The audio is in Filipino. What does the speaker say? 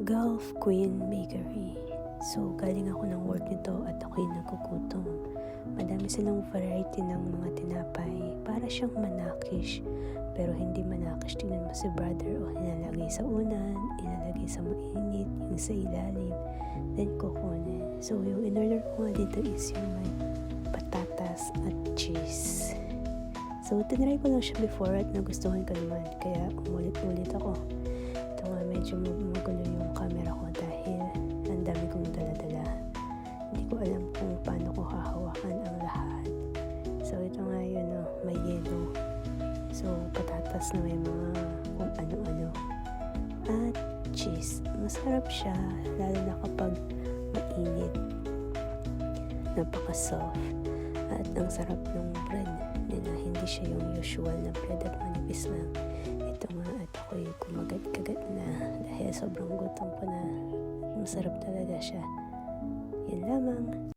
Gulf Queen Bakery. So, galing ako ng work nito at ako'y nagugutom. Madami silang variety ng mga tinapay. Para siyang manakish. Pero hindi manakish. Tingnan mo si brother. O, ilalagay sa unan, ilalagay sa mainit, yung sa ilalim. Then, kukunin. So, yung in-order ko nga dito is yung may patatas at cheese. So, tinry ko lang siya before at nagustuhan ko naman. Kaya, umulit-ulit ako. Ito nga, medyo magulo yung camera ko dahil ang dami kong dala-dala. Hindi ko alam kung paano ko hahawakan ang lahat. So, ito nga yun, may yelo. So, patatas na may mga kung ano-ano. At cheese. Masarap siya, lalo na kapag mainit. Napaka-soft. At ang sarap ng bread nila. Hindi siya yung usual na bread at manipis lang. Ito nga at ako'y kumagat-kagat na dahil sobrang gutom ko na. Masarap talaga siya. Yan lamang.